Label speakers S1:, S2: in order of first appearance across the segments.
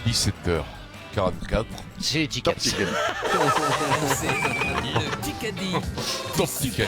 S1: 17h44.
S2: C'est les tickets.
S3: C'est le Kikadi.
S1: Top ticket.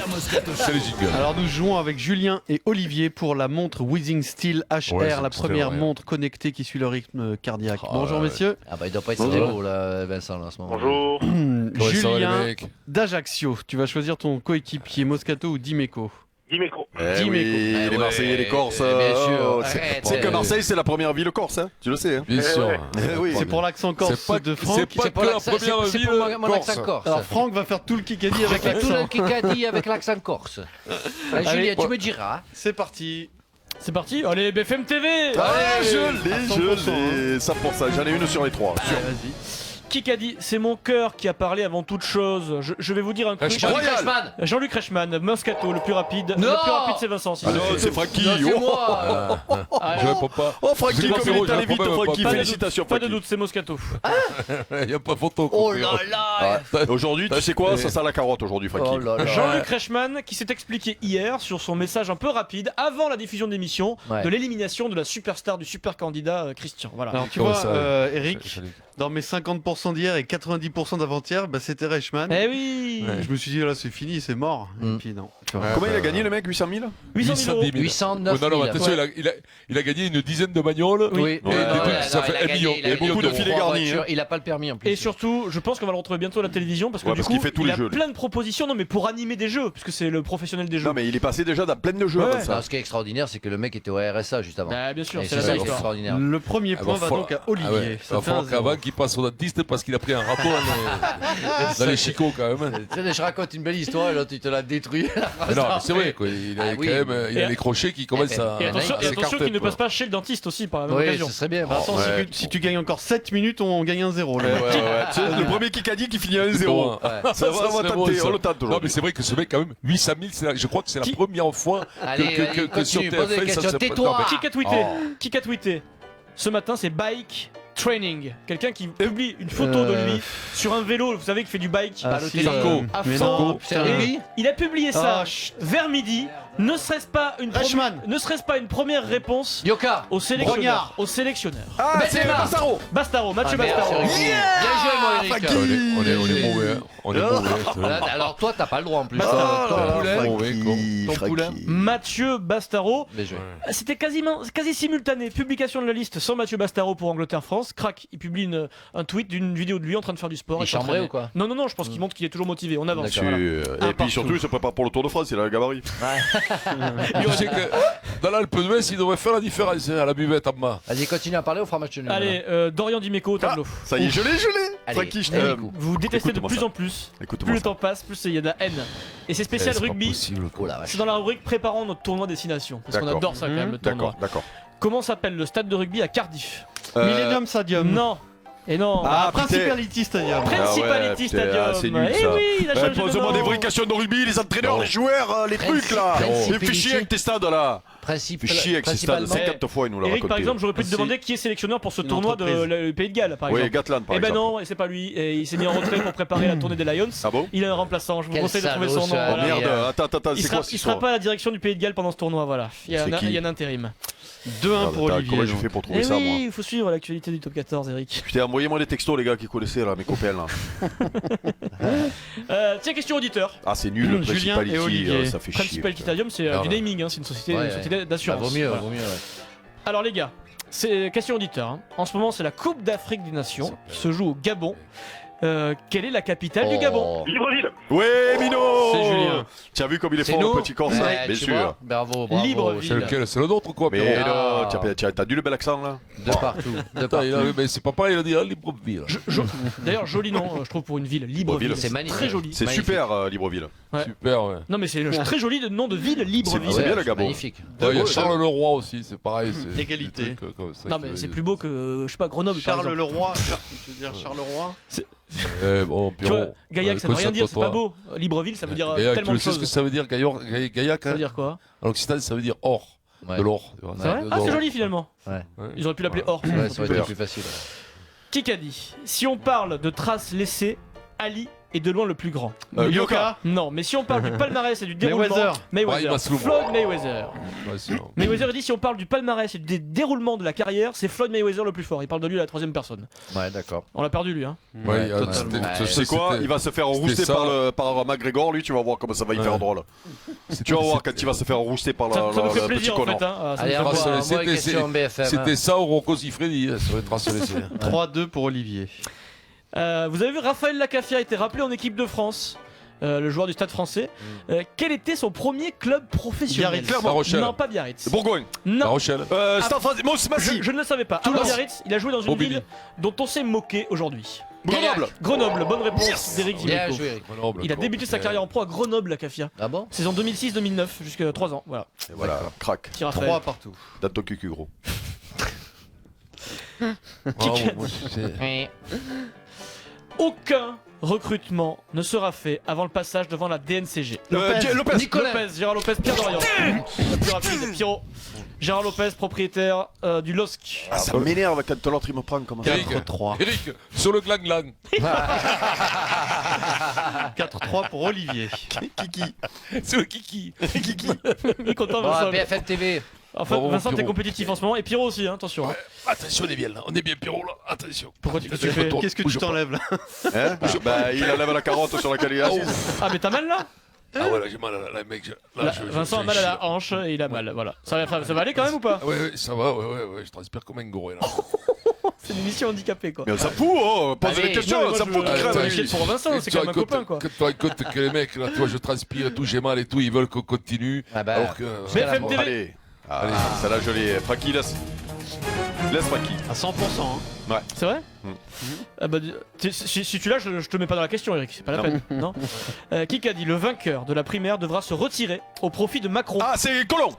S1: C'est les jingles.
S4: Alors nous jouons avec Julien et Olivier pour la montre Withing Steel HR,
S1: Ouais,
S4: la
S1: c'est
S4: première
S1: vrai.
S4: montre connectée qui suit le rythme cardiaque.
S1: Ah,
S4: Bonjour
S1: ouais.
S4: messieurs.
S2: Ah bah il doit pas être
S4: Bonjour.
S2: stéréo là, Vincent, là, en ce moment.
S5: Bonjour.
S1: Comment ça va, les
S4: Julien
S1: mecs
S4: d'Ajaccio, tu vas choisir ton coéquipier Moscato ou Dimeco.
S5: Dimeco.
S3: Eh
S4: Dimeco.
S3: oui,
S2: Eh
S3: les
S2: ouais,
S3: Marseillais, les Corses.
S2: bien sûr.
S3: C'est
S2: Arrête,
S3: c'est que Marseille, c'est la première ville corse, hein. Tu le sais. Hein.
S1: Bien sûr.
S3: Eh oui.
S4: C'est pour l'accent corse
S1: C'est pas-
S4: de
S1: c'est
S4: Franck.
S1: pas que la première
S2: c'est
S1: ville
S2: pour mon
S1: corse.
S2: accent corse.
S4: Alors Franck va faire tout le Kikadi avec
S2: Avec tout le
S4: l'accent.
S2: Kikadi avec l'accent corse. Julien, tu me diras.
S4: C'est parti.
S6: C'est parti, allez BFM TV.
S3: Ah, je
S4: à
S3: l'ai,
S4: 100%,
S3: ça pour ça. J'en ai une sur les trois.
S4: Allez, vas-y.
S6: Kikadi, c'est mon cœur qui a parlé avant toute chose. Je vais vous dire un truc.
S1: Reichmann.
S2: Jean-Luc Reichmann.
S6: Jean-Luc Reichmann, Moscato, le plus rapide.
S2: Non.
S6: Le plus rapide c'est Vincent.
S3: Ah non, c'est Francky.
S2: Non, c'est
S3: Oh,
S2: moi.
S1: Je réponds pas.
S3: oh Francky,
S1: C'est
S3: comme il est
S1: bon,
S3: allé
S1: j'ai
S3: vite,
S1: un problème,
S3: Francky.
S1: pas de
S3: Félicitations,
S6: Pas de
S3: Francky.
S6: doute, c'est Moscato.
S1: Il n'y a pas photo.
S2: Oh
S1: compris,
S2: là
S1: hein.
S2: là.
S3: Aujourd'hui, tu sais quoi Ça sent la carotte aujourd'hui, Francky.
S2: Oh là là.
S6: Jean-Luc Reichmann qui s'est expliqué hier sur son message un peu rapide avant la diffusion de l'émission
S2: Ouais.
S6: de l'élimination de la superstar du super candidat Christian. Voilà.
S4: Alors tu
S1: Comment
S4: vois,
S1: ça
S4: Eric, dans mes 50% d'hier et 90% d'avant-hier, bah, c'était Reichmann.
S6: Eh oui.
S1: Ouais.
S4: Je me suis dit là c'est fini, c'est mort.
S2: Mm.
S4: Et puis non.
S3: Comment il a gagné le mec 800 000
S6: 800 000 euros.
S2: 809
S1: Non,
S2: 000.
S1: non, attention, il a gagné une dizaine de bagnoles.
S6: Oui.
S2: Oui,
S1: Et des trucs, ça fait 1 million.
S2: il a
S1: Et
S2: gagné
S3: beaucoup de
S2: deux
S3: filets
S2: trois
S3: garnis,
S2: voitures.
S3: hein.
S2: Il a pas le permis en plus.
S6: Et surtout, je pense qu'on va le retrouver bientôt à la télévision parce que
S3: Ouais,
S6: du
S3: parce
S6: coup,
S3: qu'il fait tous
S6: il
S3: les
S6: a
S3: jeux, lui.
S6: plein de propositions, non mais pour animer des jeux, puisque c'est le professionnel des jeux.
S3: Non, mais il est passé déjà dans plein de jeux
S6: Ouais.
S3: avant
S2: Non,
S3: ça.
S2: ce qui est extraordinaire, c'est que le mec était au RSA juste avant.
S6: Bah, bien sûr,
S2: Et
S6: c'est la
S2: ça
S6: belle
S2: qui est
S6: histoire.
S2: extraordinaire.
S4: Le premier
S1: Ah,
S4: point
S1: va
S4: va
S1: falloir-
S4: donc à
S1: Ah
S4: Olivier.
S1: ouais.
S4: Ça
S1: Il va
S4: fait un
S1: falloir
S4: zéro.
S1: qu'avant qu'il passe au dentiste parce qu'il a pris un rapport dans les chicots quand même.
S2: Tu sais, je raconte une belle histoire et là tu te l'as détruit.
S1: Mais non, mais c'est vrai, quoi. Il a
S2: Ah
S1: quand
S2: oui.
S1: même il
S6: Et-
S1: a les crochets qui commencent à
S6: Et
S2: Ah,
S6: attention,
S2: là,
S6: et
S2: il-
S6: attention qu'il ne passe pas chez le dentiste aussi par la même
S2: Oui,
S6: occasion.
S2: ce serait bien.
S4: Vincent,
S3: Ouais.
S4: si tu gagnes encore 7 minutes, on gagne un 0. Là.
S3: Tu sais, le premier qui a dit qu'il finit à 1-0.
S1: Bon,
S2: Ouais.
S3: Ça va, on va
S1: serait bon,
S3: tenter,
S1: ça.
S3: on le tente
S1: Non, mais
S3: aujourd'hui.
S1: c'est vrai que ce mec, quand même, 800 000, je crois que c'est la
S6: Qui-
S1: première fois
S2: Allez,
S1: que sur
S2: continue, pose des
S1: TF1, ça
S2: questions.
S1: se
S2: Tais-toi.
S6: Qui a tweeté
S1: Oh.
S6: Qui a tweeté ce matin, c'est Bike Training. Quelqu'un qui publie une photo de lui sur un vélo, vous savez, qui fait du bike.
S4: Ah,
S2: le
S4: si,
S2: Sarko.
S6: À
S4: mais
S6: fond.
S4: non,
S2: C'est
S4: putain.
S2: lui.
S6: Il a publié ça
S4: Ah, chut.
S6: vers midi. Ne serait-ce pas une
S4: Reichmann.
S6: ne serait-ce pas une première réponse
S2: Yoka.
S6: au sélectionneur
S4: Brognard.
S6: Au sélectionneur.
S3: Ah, c'est
S2: Benzema.
S3: Massaro.
S6: Bastaro, Mathieu
S2: Ah, merde,
S6: Bastaro.
S2: c'est Eric. Bien joué, mon Eric.
S3: Francky.
S1: On est mauvais, hein. On est mauvais. c'est vrai.
S2: Là, alors toi, t'as pas le droit en plus.
S6: Bah,
S2: Ton poulet.
S3: Francky,
S2: Ton poulain.
S3: Francky.
S6: Mathieu Bastaro.
S2: Bien joué.
S6: C'était quasi simultané. Publication de la liste sans Mathieu Bastaro pour Angleterre-France. Crac, il publie un tweet d'une vidéo de lui en train de faire du sport.
S2: Il
S6: et s'entraîner.
S2: chambrait ou quoi
S6: Non, je pense qu'il montre qu'il est toujours motivé. On avance.
S2: D'accord.
S6: Voilà.
S3: Et puis surtout, il se prépare pour le Tour de France, il a le gabarit.
S1: Tu sais que dans l'Alpe d'Huez, il devrait faire la différence hein, à la buvette en bas.
S2: Vas-y, continue à parler, on fera match nul.
S6: Allez, Dorian Dimeco au tableau.
S3: Ça y est, je l'ai.
S2: Allez,
S3: Francky, je
S2: allez,
S3: t'aime.
S2: Nico.
S6: Vous détestez de
S3: Écoute-moi
S6: plus
S3: ça.
S6: en plus. Plus
S3: Écoute-moi
S6: le
S3: ça.
S6: temps passe, plus il y a de la haine. Et c'est spécial
S1: C'est pas
S6: rugby.
S1: possible, quoi.
S2: Oh la vache.
S6: C'est dans la rubrique préparant notre tournoi destination. Parce qu'on
S3: D'accord.
S6: adore ça quand même, le tournoi.
S3: D'accord.
S6: Comment s'appelle le stade de rugby à Cardiff
S4: Millennium Stadium.
S6: Non. Et non.
S4: Ah,
S3: putain.
S4: Principality Stadium.
S6: Principality
S3: putain,
S6: Stadium.
S3: ah, c'est nul,
S6: Eh
S3: ça.
S6: oui, il a changé de
S3: Pose-moi
S6: nom.
S3: des vraies questions de rugby, les entraîneurs,
S1: Non.
S3: les joueurs, les trucs là.
S2: Principality.
S3: Fais chier avec tes stades là.
S2: Principe.
S3: Fais chier avec ces stades,
S2: principalement-
S3: 50 fois il nous l'a
S6: Eric,
S3: raconté.
S6: par exemple, j'aurais pu te
S4: C'est
S6: demander qui est sélectionneur pour ce
S4: une
S6: tournoi de
S4: entreprise.
S6: le Pays de Galles, par
S3: Oui,
S6: exemple.
S3: Gatland par
S6: Eh ben
S3: exemple.
S6: non, et c'est pas lui. Et il s'est mis en retrait pour préparer la tournée des Lions.
S3: Ah bon
S6: Il a un remplaçant. Je vous
S2: Quel
S6: conseille de trouver
S2: salaud,
S6: son nom.
S2: ça.
S3: Oh
S6: voilà.
S3: merde, attends,
S6: Il
S3: c'est quoi
S6: sera,
S3: cette
S6: il sera
S3: histoire
S6: pas à la direction du Pays de Galles pendant ce tournoi, voilà. Il y a,
S3: C'est
S6: un,
S3: qui
S6: il y a un intérim.
S4: 2-1 pour
S3: Comment
S4: Olivier.
S3: j'ai fait pour trouver
S6: Eh
S3: ça moi
S6: oui, il faut suivre l'actualité du top 14, Eric.
S3: Putain, envoyez-moi des textos les gars qui connaissaient là, mes copains là.
S6: Tiens, question auditeur.
S3: Ah c'est nul le
S4: Julien
S3: Principality,
S4: et Olivier.
S3: ça fait chier.
S6: Principality
S3: putain.
S6: Stadium, c'est
S1: Ah,
S6: du
S1: ouais.
S6: naming, hein, c'est une société,
S2: Ouais,
S6: une société
S2: Bah,
S6: d'assurance.
S2: vaut mieux,
S6: Voilà.
S2: vaut mieux. Ouais.
S6: Alors les gars, c'est question auditeur. Hein. En ce moment, c'est la Coupe d'Afrique des Nations qui se joue au Gabon. Quelle est la capitale du Gabon?
S2: Oh.
S5: Libreville.
S3: Ouais Mino.
S4: C'est Julien.
S3: Tu as vu comme il est
S2: C'est
S3: fort
S2: nous.
S3: le petit corse,
S2: Ouais,
S3: hein, bien
S2: tu
S3: sûr.
S2: vois. Bravo, bravo.
S6: Libreville.
S1: C'est lequel? C'est le nôtre, quoi,
S3: Mais
S1: Pierrot.
S3: non,
S2: Ah.
S3: t'as du le bel accent là.
S2: De partout. De
S1: Attends,
S2: partout.
S1: mais c'est pas pareil, il a dit ah, Libreville.
S6: D'ailleurs, joli nom, je trouve, pour une ville. Libreville.
S3: Libreville.
S2: C'est magnifique.
S6: Très joli.
S3: C'est
S2: Magnifique.
S3: super Libreville.
S6: Ouais.
S1: Super, ouais.
S6: Non, mais c'est un très joli nom de ville, Libreville.
S3: C'est bien, le Gabon.
S2: Magnifique.
S1: Ouais, il y a
S3: Ouais,
S1: Charles Leroy aussi, c'est pareil. c'est
S4: Égalité.
S1: des trucs, comme ça
S6: Non,
S1: qui
S6: mais
S1: veut
S6: c'est
S1: dire.
S6: plus beau que, je sais pas, Grenoble, par
S4: Charles
S6: exemple.
S4: Leroy. Tu veux dire Charleroi
S1: Bon,
S6: Tu vois,
S1: Pierrot,
S6: Gaillac, ça veut rien dire, c'est pas
S1: concentre-toi.
S6: beau. Libreville, ça veut dire
S1: Gaillac,
S6: tellement
S1: tu
S6: de
S1: sais ce que
S6: choses.
S1: ça veut dire, Gaillac
S6: Ça veut
S1: hein
S6: dire quoi?
S1: En Occitan, ça veut dire or,
S2: Ouais.
S1: de l'or. tu vois.
S6: C'est vrai?
S1: De
S6: Ah, c'est
S1: l'or.
S6: joli finalement.
S2: Ouais.
S6: Ils auraient pu l'appeler Or.
S2: Ouais, ça aurait été
S3: Super.
S2: plus facile.
S6: Qui qu'a dit? Si on parle de traces laissées, Ali est de loin le plus grand?
S4: Yoka.
S6: Non, mais si on parle du palmarès et du déroulement...
S4: Mayweather.
S1: Ouais, Maslow.
S6: Floyd Mayweather.
S1: Ouais, c'est bon.
S6: Mayweather dit si on parle du palmarès et du déroulement de la carrière, c'est Floyd Mayweather le plus fort. Il parle de lui à la troisième personne.
S2: Ouais, d'accord.
S6: On l'a perdu lui, hein.
S1: Ouais,
S4: totalement.
S1: c'était-
S2: Ouais.
S1: tu
S3: Tu sais quoi, il va se faire rouster
S1: ça.
S3: par McGregor, lui, tu vas voir comment ça va y
S1: Ouais.
S3: faire drôle. Tu vas voir quand il va se faire rouster par
S6: Ça nous fait
S3: le petit
S6: plaisir en
S3: connard.
S6: fait. Hein. Ça
S2: Allez,
S6: nous fait
S2: à
S6: plaisir.
S2: moi,
S1: C'était-
S2: question BFM.
S1: C'était ça au Rocco Siffredi, ça va être rassé.
S4: 3-2 pour Olivier.
S6: Vous avez vu, Raphaël Lacafia a été rappelé en équipe de France. Le joueur du Stade français. Quel était son premier club professionnel?
S4: Biarritz.
S1: La Rochelle.
S6: Non, pas Biarritz.
S3: Bourgogne.
S1: La
S6: Non,
S1: Rochelle.
S3: Stade français. Mons Massy.
S6: je ne le savais pas. Avant Biarritz, il a joué dans une
S1: Bobigny.
S6: ville dont on s'est moqué aujourd'hui.
S3: Grenoble.
S6: Grenoble, bonne réponse d'Éric
S2: Bien
S6: Dimeco.
S2: joué, Eric.
S6: Il a débuté sa carrière en pro à Grenoble, Lacafia.
S2: Ah bon?
S6: Saison 2006-2009, jusqu'à 3 ans. Voilà.
S3: Et voilà, crac.
S6: Petit Raphaël.
S4: 3 partout.
S3: Date ton cucu, gros.
S6: Aucun recrutement ne sera fait avant le passage devant la DNCG.
S3: Lopez.
S2: Nicolas.
S6: Lopez, Gérard Lopez, Pierre Dorian. Le plus rapide, Pierrot. Gérard Lopez, propriétaire du LOSC.
S3: Ah, ça m'énerve quand l'autre il me prend comme ça.
S1: Eric.
S4: 4-3.
S1: Eric, sur le glang-glang.
S4: 4-3 pour Olivier.
S3: Kiki.
S1: C'est le kiki.
S3: Kiki.
S6: Il est content,
S2: Bon,
S6: Vincent.
S2: BFM TV.
S6: En fait,
S1: Bravo,
S6: Vincent, t'es
S1: Pierrot.
S6: compétitif en ce moment. Et Pierrot aussi, hein, attention. hein.
S1: Attention, on est bien là. On est bien, Pierrot là. Attention.
S6: Pourquoi tu
S1: Attention,
S6: fais
S1: toi,
S4: Qu'est-ce que tu
S1: bouge pas.
S4: t'enlèves là?
S3: Hein Bah, il enlève la carotte sur laquelle il est assis.
S6: Ah, mais t'as mal là?
S1: Ah ouais, là j'ai mal là, mec. Là,
S6: Là, Vincent a mal à la hanche et il a mal. Voilà. Ça va aller quand même ou pas?
S1: Ouais, ça va, ouais. Je transpire comme un goré là.
S6: C'est une émission handicapée quoi.
S3: Mais on s'en fout, oh. Pose
S2: Allez,
S3: des questions,
S6: Non, mais
S3: on
S6: moi,
S3: s'en
S6: je
S3: fout
S6: veux-
S3: qui crève.
S6: t'inquiète pour Vincent, c'est quand même un copain quoi.
S1: Quand tu racontes que les mecs là, toi, je transpire et tout, j'ai mal et tout, ils veulent qu'on continue.
S2: Ah bah.
S1: Alors que.
S6: BFM TV.
S3: Allez. Ah, celle-là, je l'ai. Francky, laisse. Laisse Francky.
S4: À 100%. Hein.
S6: C'est vrai? Ah bah, si tu l'as, je te mets pas dans la question, Eric. C'est pas la peine. Non. Qui a dit le vainqueur de la primaire devra se retirer au profit de Macron?
S3: Ah, c'est Colomb.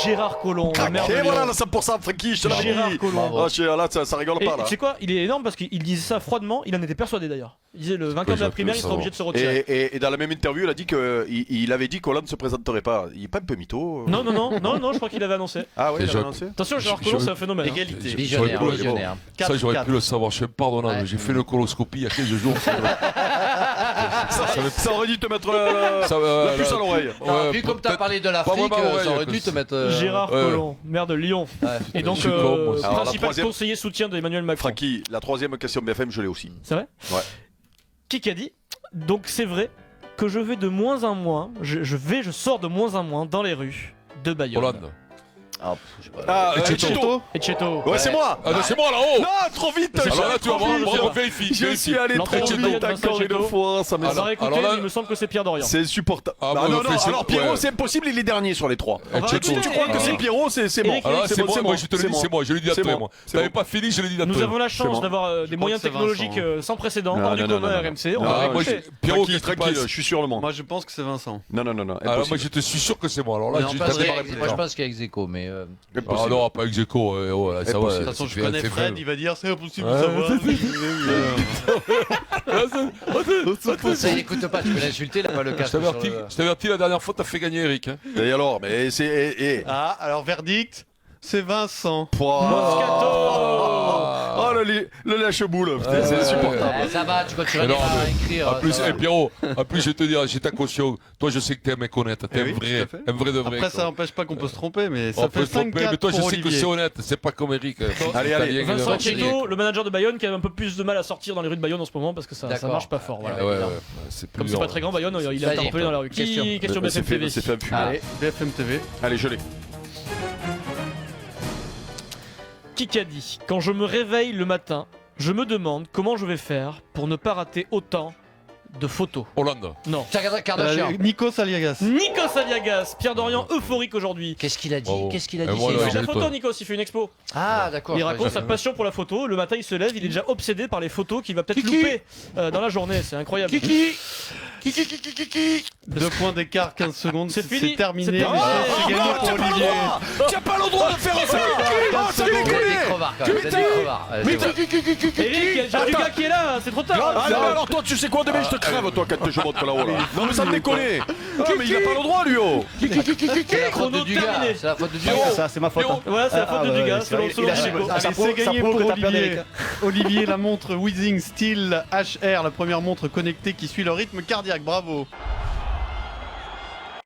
S6: Gérard Collomb, le maire de
S3: Et
S6: Lyon.
S3: voilà, là, 100%, Francky, je te l'avais
S6: Gérard
S3: dit.
S6: Collomb.
S2: Bravo.
S3: Ah, là, ça rigole
S6: Et
S3: pas, là.
S6: tu sais quoi? Il est énorme parce qu'il disait ça froidement. Il en était persuadé d'ailleurs. Il disait le vainqueur de la
S1: j'aurais pu
S6: primaire,
S1: le
S6: il sera
S1: savoir.
S6: obligé de se retirer.
S3: Et dans la même interview, il a dit qu'il avait dit qu'Hollande ne se présenterait pas. Il est pas un peu mytho
S6: Non, je crois qu'il avait annoncé.
S3: Ah oui,
S1: Et
S3: il
S1: je-
S3: avait annoncé.
S6: Attention, Gérard
S1: Je-
S6: Collomb,
S1: je-
S6: c'est un phénomène. hein.
S4: Égalité.
S2: Visionnaire,
S1: J'aurais pu-
S2: visionnaire.
S1: Ça, j'aurais
S4: 4-4.
S1: pu le savoir, je suis impardonnable.
S2: Ouais.
S1: J'ai fait une coloscopie il y a 15 jours.
S3: Ça aurait dû te mettre
S1: Ça,
S3: la puce à l'oreille.
S2: Non, puis comme t'as parlé de l'Afrique,
S1: vraiment, ouais,
S2: ça aurait
S1: que
S2: dû te mettre.
S6: Gérard
S1: ouais.
S6: Collomb, maire de Lyon.
S2: Ouais.
S6: Et donc,
S1: Je suis con, moi aussi.
S3: Alors, la
S6: principal
S3: troisième-
S6: conseiller soutien d'Emmanuel Macron.
S3: Francky, la troisième question BFM, je l'ai aussi.
S6: C'est vrai?
S3: Ouais.
S6: Qui a dit? Donc c'est vrai que je vais de moins en moins, je sors de moins en moins dans les rues de Bayonne.
S1: Hollande.
S2: Ah, je sais pas.
S3: Ah,
S1: Cheto.
S6: Et Cheto.
S3: Ouais, c'est moi.
S1: Ah, non, c'est moi là-haut.
S3: Non, trop vite.
S1: Alors là, tu vas voir,
S6: Cheto.
S1: vérifie.
S3: Je suis allé
S6: L'entrée
S3: trop
S6: de
S3: vite
S6: Bayonne,
S3: encore
S6: Vincent
S3: une fois. Ça
S6: On
S3: me
S6: va réécouter,
S1: alors là-
S6: mais il me semble que c'est Pierre Dorian.
S3: C'est insupportable.
S1: Ah,
S3: Bah,
S1: bon,
S3: non,
S1: on
S3: non,
S1: fait ce-
S3: alors Pierrot,
S1: ouais.
S3: c'est impossible, il est dernier sur les trois.
S6: On va
S1: Cheto.
S6: réécouter.
S3: Tu crois que c'est Pierrot, c'est bon.
S6: Eric,
S1: Alors là,
S6: c'est
S1: c'est
S6: bon,
S1: moi,
S6: c'est
S1: moi
S6: bon.
S1: je te le
S3: C'est
S1: dis,
S3: bon.
S1: c'est moi, je l'ai dit
S3: C'est
S1: d'entrée
S3: bon.
S1: moi.
S3: C'est
S1: T'avais
S3: bon.
S1: pas fini, je l'ai dit
S6: Nous
S1: d'entrée.
S6: avons la
S3: C'est
S6: chance
S3: bon.
S6: d'avoir des moyens
S4: que c'est
S6: technologiques
S4: Vincent,
S6: sans précédent,
S3: Non,
S6: hors du
S3: non, non,
S6: commun
S3: non,
S6: RMC. On
S3: non,
S6: va
S1: Ah, moi,
S6: écouter.
S3: Pierrot,
S1: Tranquille,
S3: tranquille,
S1: passe.
S3: je suis sur le monde.
S4: Moi je pense que c'est Vincent.
S3: Non,
S1: Alors moi
S3: impossible.
S1: je te suis sûr que c'est moi. Alors là,
S4: Non,
S1: tu
S4: pas
S1: t'as
S4: vrai.
S1: pas
S2: Moi,
S1: répondu.
S2: je pense qu'il y a ex-aequo, mais.
S1: Ah
S3: Impossible.
S1: non, pas ex aequo, oh, là, ça va.
S3: Impossible.
S4: De toute façon, je connais Fred, il va dire c'est impossible de
S1: Ouais,
S4: savoir.
S2: Ça, il écoute pas, tu peux l'insulter, là, pas le
S1: Je
S2: casque. sur
S1: t'avertis, la dernière fois, t'as fait gagner Eric. Hein.
S3: Et alors, mais c'est.
S4: Ah, alors verdict, c'est Vincent.
S3: Oh, le lâche-boule, putain, c'est
S1: Ouais.
S3: insupportable.
S2: Ça va, tu continues
S1: Non,
S2: à
S1: mais
S2: écrire.
S1: En plus,
S2: ça va.
S1: Pierrot, en plus, je te dis, j'ai ta caution. Toi, je sais que t'es un mec honnête. T'es
S4: Eh oui, tout à fait.
S1: un vrai de vrai.
S4: Après, ça n'empêche pas qu'on peut se tromper, mais
S1: On
S4: ça
S1: peut
S4: fait
S1: se tromper,
S4: 5-4
S1: mais toi, je
S4: pour
S1: sais que
S4: Olivier.
S1: c'est honnête. C'est pas comme Eric.
S3: Allez, allez.
S6: Vincent
S2: Vincent
S6: Cheto, le manager de Bayonne, qui a un peu plus de mal à sortir dans les rues de Bayonne en ce moment parce que ça
S2: D'accord.
S6: marche pas fort. Voilà.
S1: Ouais, c'est plus
S6: Comme c'est
S1: dur.
S6: pas très grand, Bayonne, il est
S2: Vas-y.
S6: interpellé dans la rue. Question
S2: Question.
S6: BFM TV.
S3: C'est fait un fumer.
S4: Allez, BFM TV.
S3: Allez, je l'ai.
S6: Qui a dit? Quand je me réveille le matin, je me demande comment je vais faire pour ne pas rater autant de photos.
S1: Hollande.
S6: Non.
S2: Kardashian.
S4: Nikos Aliagas.
S6: Nikos Aliagas, Pierre Dorian euphorique aujourd'hui.
S2: Qu'est-ce qu'il a dit?
S1: Bravo.
S2: Qu'est-ce qu'il a
S1: Et
S2: dit?
S1: moi,
S6: Il
S1: là,
S6: fait
S2: c'est
S6: de la
S1: j'ai-
S6: photo,
S1: toi.
S6: Nikos, il fait une expo.
S2: Ah, d'accord.
S6: Il raconte sa passion pour la photo. Le matin, il se lève, il est déjà obsédé par les photos qu'il va peut-être louper dans la journée. C'est incroyable.
S1: Kiki.
S4: 2 points d'écart, 15 secondes.
S6: C'est fini.
S4: C'est terminé.
S6: C'est terminé.
S4: C'est gagné pour Olivier.
S3: Tu n'as pas le droit de faire ça. Oh, ça
S2: Des
S3: déconne.
S2: crevards. quand même. Vous êtes des crevards. Allez, c'est bon.
S6: Eric, il y a Jean Dugas qui est là, c'est trop tard.
S3: Ah non, alors toi, tu sais quoi, demain je te crève, toi, quand je monte là-haut. Là. Non, mais ça me déconne. Ah, mais il a pas le droit, lui, oh.
S2: C'est la faute
S6: Chrono
S2: de Dugas.
S6: terminé.
S2: C'est la faute de Dugas.
S5: Ça, c'est ma faute. hein.
S6: Voilà, c'est la faute de Dugas,
S5: c'est vrai,
S6: selon
S5: il a
S6: Nico.
S5: chico.
S4: Allez,
S5: Ça
S4: c'est
S5: prouve
S4: gagné
S5: que
S4: pour
S5: t'as perdu,
S4: Olivier.
S5: Eric.
S4: Olivier, la montre Weezing Steel HR, la première montre connectée qui suit le rythme cardiaque. Bravo.